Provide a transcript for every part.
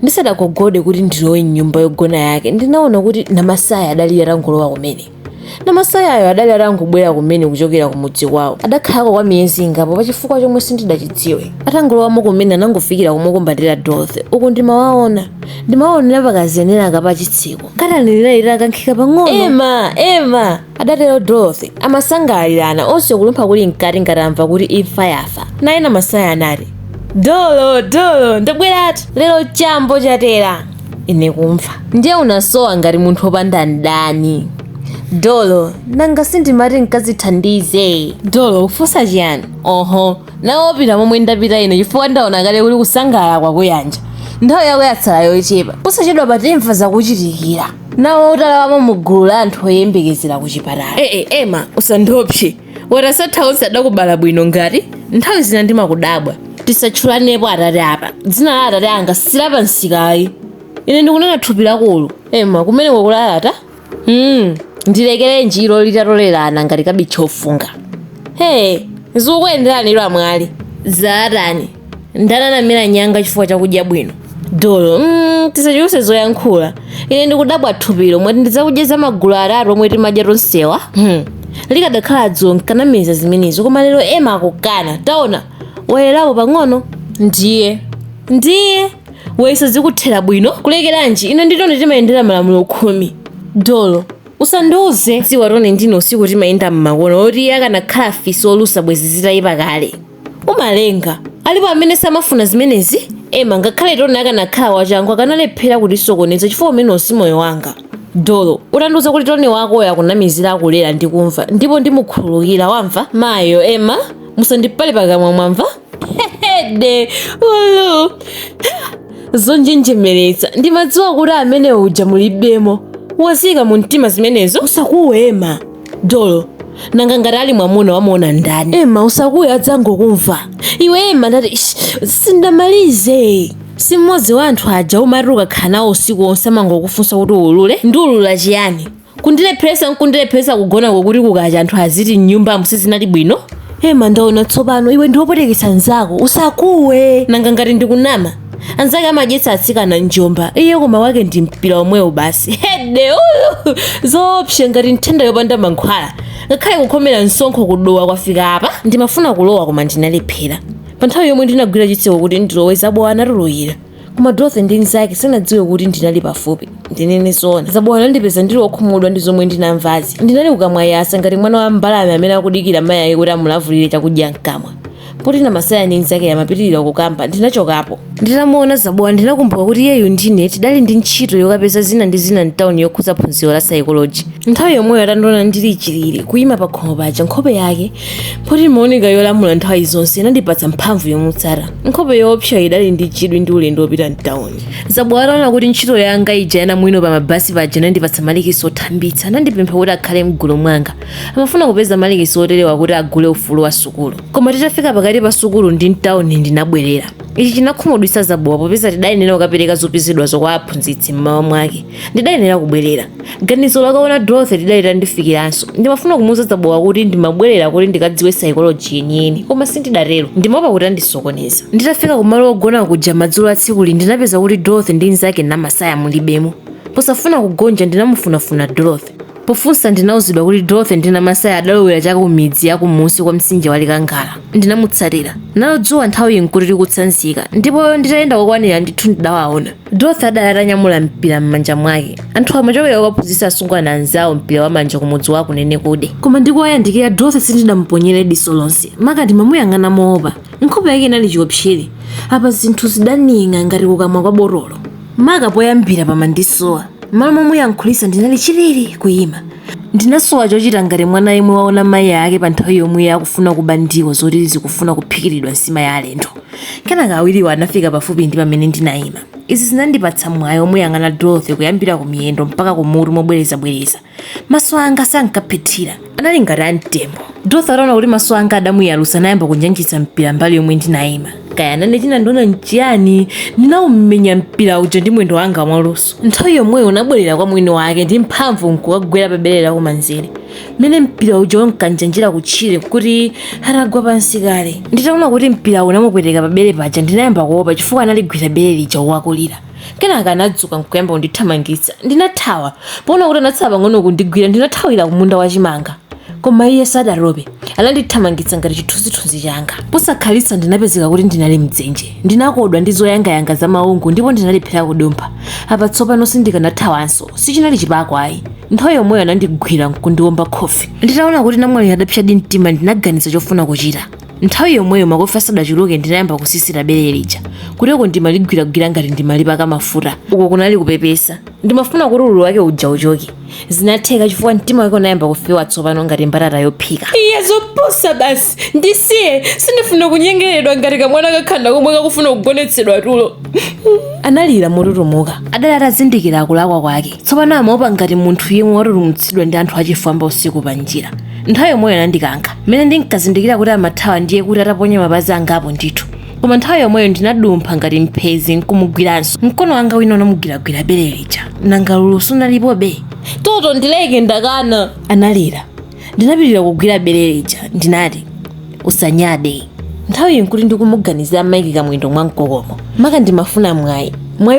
ndisadakogode kuti ndilowe nyumba yogona yake ndinaona kuti namasaya adali atangolowa kumene. Namasaya ayo adali atangobwera kumene kuchokera kumudzi kwawo. Adakhalako kwa miyezi ingapo pachifukwa chomwe sindidachidziwe. Atangolowamo kumene anangofikira kumukumbatira Dorothy. Uku ndimaonera pakazenera kapachitseko. Katanilira kankhika pang'ono. Ema adatero Dorothy amasangalirana onse kulumpha kuli mkati ngatamva kuti imfa yafa. Naye Namasaya anati, Dolo ndabweratu lero chambo chatera. Ine kumva ndiye unasowa ngati munthu opanda ndani. Dolo nanga sindimati nkazithandize. Dolo ufusa chiyani? Oho naopita momwe ndapita ine chifukwa ndaona kale kuli kusangalala kwakuyanja. Nthawi yako yatsala yochepa usachedwa patimfa zakuchitikira. Nawo utalawamo mugulu la anthu oyembekezera kuchipatala. Ema usandopse watasathaonse adakubala bwino ngati nthawi zina ndimakudabwa. Tisatchulanepo atate apa. Dzina la atate anga silapa nsikayi. Ine ndikunena thupi lakulu. Ema kumene kwakulalata? Ndilekere njiro litatolerana ngati kabichi ofunga. Zikuyenderani ilo amwali. Zatani ndananamira nyanga chifukwa chakudya bwino. Dolo tisachuluse zoyankhula. Ine ndikudabwa thupilo mwati ndidzakudyeza magulu atatu omwe timadya tonsewa. Likadakhala dzulo nkanamiza zimenezo koma lero Ema akukana. Taona wayerapo pang'ono. Ndiye waiso zikuthera bwino kulekeranji ine nditoni timayendera malamulo 10. Dolo usandiuze dziwa tone ndino usiku timayenda mmakono oti akanakhala fisi olusa bwezi zitayipa kale. Umalenga alipo amene samafuna zimenezi. Ema ngakhale tone akanakhala wachangu akanalephera kutisokoneza chifukwa umene usi moyo wanga. Dolo utandiuza kuti tone wako yakunamizira akulera ndikumva ndipo ndimukhululukira wamva. Mayo Ema musandipale pakamwa mwamva. Zonjenjemeretsa ndimadziwa kuti amene uja mulibemo wazika mu mtima zimenezo. Usakuwe Ema. Dolo nanga ngati ali mwamuna wamuona ndani. Ema usakuwe adzangokumva. Iwe Ema ndati sindamalize. Si mmodzi wa anthu aja umatuka khanawo usiku wonse amangokufunsa kuti ulule. Ndiulula chiyani? Kundilepheresa kugona kokuti kukacha anthu aziti nyumba musizinali bwino. Ema ndaona tsopano iwe ndiwopotekesa nzako. Usakuwe nanga ngati ndikunama. Anzake amadyetsa atsikana njomba. Iye koma wake ndi mpira omwewo basi. Zoopsya ngati nthenda yopanda mankhwala. Ngakhale kukhomera msonkho kudowa kwafika apa ndimafuna kulowa koma ndinalephera. Pa nthawi yomwe ndinagwira chitseko kuti ndilowe zabowa anatulukira. Koma Dorothy ndi nzake sanadziwe kuti ndinali pafupi. Ndinene zoona zabowa anandipeza ndili wokhumudwa ndi zomwe ndinamvazi. Ndinali kukamwayasa ngati mwana wa mbalame amene akudikira mayi ake kuti amulavulire chakudya mkamwa. Poti Namasaya ndi nzake yamapitirira kukamba ndinachokapo. Nditamuona zabowa ndinakumbuka kuti iyeyo ndine tidali ndi ntchito yokapeza zina ndi zina mtawuni yokhudza phunziro la psychology. Nthawi yomweyo atandiona ndili chilili kuyima pa khomo paja nkhope yake poti imaoneka yolamula nthawi zonse inandipatsa mphamvu yomutsata. Nkhope yoopsa idali ndi chidwi ndi ulendo wopita mtawuni. Zabowa ataona kuti ntchito yanga ija yana mwino pa mabasi paja nandipatsa malikisi othambitsa nandipempha kuti akhale mgulu mwanga. Amafuna kupeza malikisi oterewa kuti agule ufulu wa sukulu. Koma titafika pakati pa sukulu ndi mtawuni ndinabwerera. Ichi chinakhumudwitsa Zabowa popeza tidayenera kukapereka zopizidwa zokwa aphunzitsi mmawa mwake. Ndidayenera kubwerera. Ganizo lakaona Dorothy lidalita ndifikiranso. Ndimafuna kumuwuza Zabowa kuti ndimabwerera kuti ndikadziwe psychology yeniyeni koma sindidatero. Ndimaopa kuti andisokoneza. Nditafika kumalo ogona kuja madzulo a tsikuli ndinapeza kuti Dorothy ndi nzake Namasaya mulibemo. Posafuna kugonja ndinamufunafuna Dorothy. Pofunsa ndinauzidwa kuti Dorothy ndi Namasaya adalowera chaka kumidzi ya kumunsi kwa mtsinje wa Likangala. Ndinamutsatira. Nalodzuwa nthawi nkuti tikutsanzika ndipo nditayenda kokwanira ndithu ndidawaona. Dorothy adali atanyamula mpira m'manja mwake. Anthu amachokera kukaphunzitsa asungwana anzawo mpira wa manja kumudzi wa kunene kude. Koma ndikuwayandikira Dorothy sindinamuponyere diso lonse. Maka ndimamuyang'ana moopa. Nkhope yake inali chiopsere. Apa zinthu zidaninga ngati kukamwa kwa borolo. Maka poyambira pamandisowa. Malo momwe yankhulisa ndinali chilili kuyima. Ndinasowa chochita ngati mwana yemwe waona mayi ake pa nthawi yomwe akufuna kuba ndiwo zoti zikufuna kuphikiridwa nsima ya alendo. Kenaka awiriwo anafika pafupi ndi pamene ndinayima. Izi zinandipatsa mwayi omwe yang'ana Dorothy kuyambira ku miyendo mpaka ku mutu mobwereza. Maso anga sankaphethira. Anali ngati amtembo. Dorothy ataona kuti maso anga adamuyalusa nayamba kunjanjitsa mpira mbali yomwe ndinayima. kaya nane chinandiona nchiyani ndinawumenya mpira uja ndi mwendo wanga mwaluso. Nthawi yomweyo unabwerera kwa mwini wake ndi mphamvu nkukagwera pa bere lako manzere mmene mpira uja wankanjanjira kutchire kuti atagwa pansi kale. Nditaona kuti mpira unamupweteka pa bere paja ndinayamba kuopa chifukwa analigwira bere lija wakulira. Kenaka anadzuka nkuyamba kundithamangitsa. Ndinathawa poona kuti anatsala pang'ono kundigwira ndinathawira kumunda wachimanga. Koma iye sadalope anandithamangitsa ngati chithunzithunzi changa. Posakhalitsa ndinapezeka kuti ndinali mdzenje ndinakodwa ndi zoyangayanga za maungu ndipo ndinalephera kudumpha. Apa tsopano sindikanathawanso sichinali chipako ayi. Nthawi yomweyo anandigwira nkundiwomba khofi. Nditaona kuti namwali adapsadi mtima ndinaganiza chofuna kuchita. Nthawi yomweyo makofi asadachuluke ndinayamba kusisira bere lija kuteko ndimaligwiragwira ngati ndimalipaka mafuta uko kunali kupepesa. Ndimafuna kuti ululu wake uja uchoke. Zinatheka chifukwa mtima wake unayamba kufewa tsopano ngati mbatata yophika. Iye zopusa basi ndisiye sindifuna kunyengeredwa ngati kamwana kakhanda komwe kakufuna kugonetsedwa tulo. Analira motutumuka adali atazindikira akulakwa kwake. Tsopano amaopa ngati munthu yemwe watutumutsidwa ndi anthu achifwamba usiku pa njira. Nthawi yomweyo anandikankha mmene ndinkazindikira kuti amathawa ndiye kuti ataponya mapazi angapo ndithu. Koma nthawi yomweyo ndinadumpha ngati mphezi nkumugwiranso. Mkono wanga wina unamugwiragwira bere lija nanga lulu sunalipobe. Toto ndileke ndakana, analira. Ndinapitira kugwira bere lija ndinati usanyade. Nthawi nkuti ndikumuganizira maiki kamwindo mwankokomo maka ndimafuna mwayi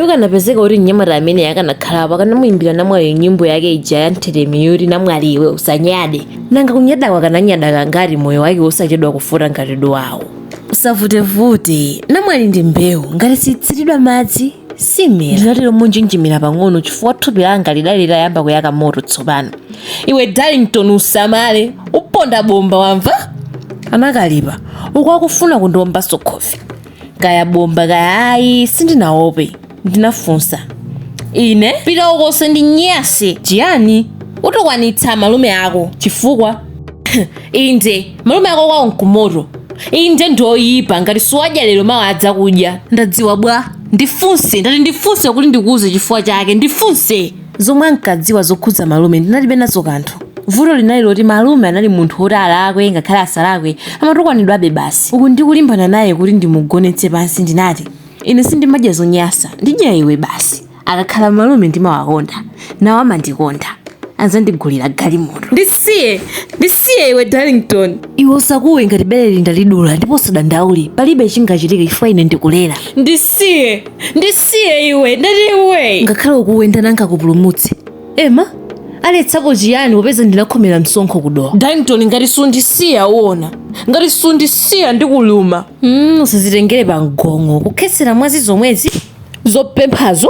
ukanapezeka kuti mnyamata amene yakanakhalapo akanamuyimbira namwayo nyimbo yake ija ya ntheremi yoti namwaliwe usanyade. Nanga kunyadakwa kananyadaka ngati moyo wake usachedwa kufuta ngati duwawo. Usavutevute namwali ndi mbewu ngati sitsiridwa madzi simera. Ndinatero munjinjimira pang'ono chifukwa thupi langa lidali layamba kuyaka moto tsopano. Iwe Darlington usamale uponda bomba wamva? Anakalipa uko akufuna kundiwombanso khofi. Kaya bomba kaya ayi sindinaope. Ndinafunsa ine pita uko sendinyase chiyani utokwanitsa malume ako chifukwa inde malume ako kwawo nkumoto inde ndoyipa ngati suwadya lero mawa adza kudya. Ndadziwa bwa ndifunse kuti ndikuuze chifukwa chake ndifunse. Zomwe ankadziwa zokhudza malume ndinalibe nazo kanthu. Vuto linali loti malume anali munthu woti alakwe ngakhale asalakwe amatukwanidwabe basi. Uku ndikulimbana naye kuti ndimugonetse pansi ndinati ine sindimadya zonyasa ndidya iwe basi. Akakhala malume ndimawakonda nawo amandikonda anzandigulira galimoto. Ndisiye iwe Darlington. Iwe usakuwe ngati bere lindalidula ndipo usadandaule palibe chingachitike chifukwa ine ndikulera. Ndisiye iwe ndatiwe ngakhale ukuwenda nankakupulumutse. Ema aletsapo chiyani popeza ndinakhomera msonkho kudowa. Darlington ngati sundisiya uona ngati sundisiya ndikuluma. Usazitengere pa mgongo kukhetsera mwazi zomwezi zopemphazo.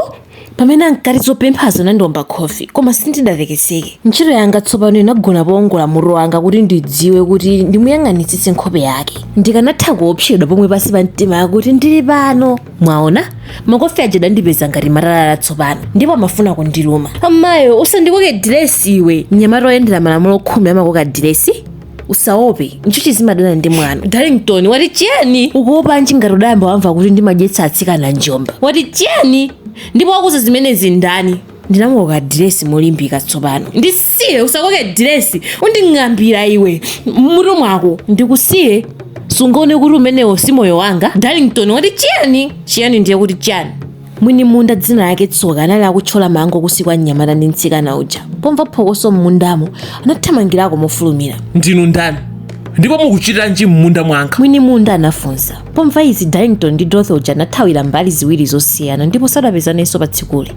Pamene ankati zopemphazo nandiwomba khofi koma sindidavekeseke. Ntchito yanga tsopano inagona powongola mutu wanga kuti ndidziwe kuti ndimuyang'anitsitse nkhope yake. Ndikanatha kuopsedwa pomwe pasi pa mtima yake kuti ndili pano. Mwaona makofi aja adandipeza ngati matalala tsopano ndipo amafuna kundiluma. Amayo usandikoke diresi iwe mnyamata oyendera malamulo 10 amakoka diresi. Usaope nchuchi zimadana ndi mwana. Darlington wati chiyani ukuopa ngati udayamba wamva kuti ndimadyetsa atsikana Njomba. Wati chiyani ndipo wakuza zimenezi ndani? Ndinamukoka diresi molimbika tsopano. Ndisiye usakoke diresi unding'ambira iwe mutu mwako. Ndikusiye sungaone kuti umenewo si moyo wanga. Darlington wati chiyani ndiye kuti chiyani. Mwini munda dzina lake Tsoka anali akuthyola mango kusikwa mnyamata ndi mtsikana uja. Pomva phokoso mmundamo anathamangirako mofulumira. Ndinu ndani? Ndipo mukuchitiranji mmunda mwanga? Mwini munda anafunsa. Pomva izi Darlington ndi Dorothy uja anathawira mbali ziwiri zosiyana ndipo sadapezanenso pa tsikuli.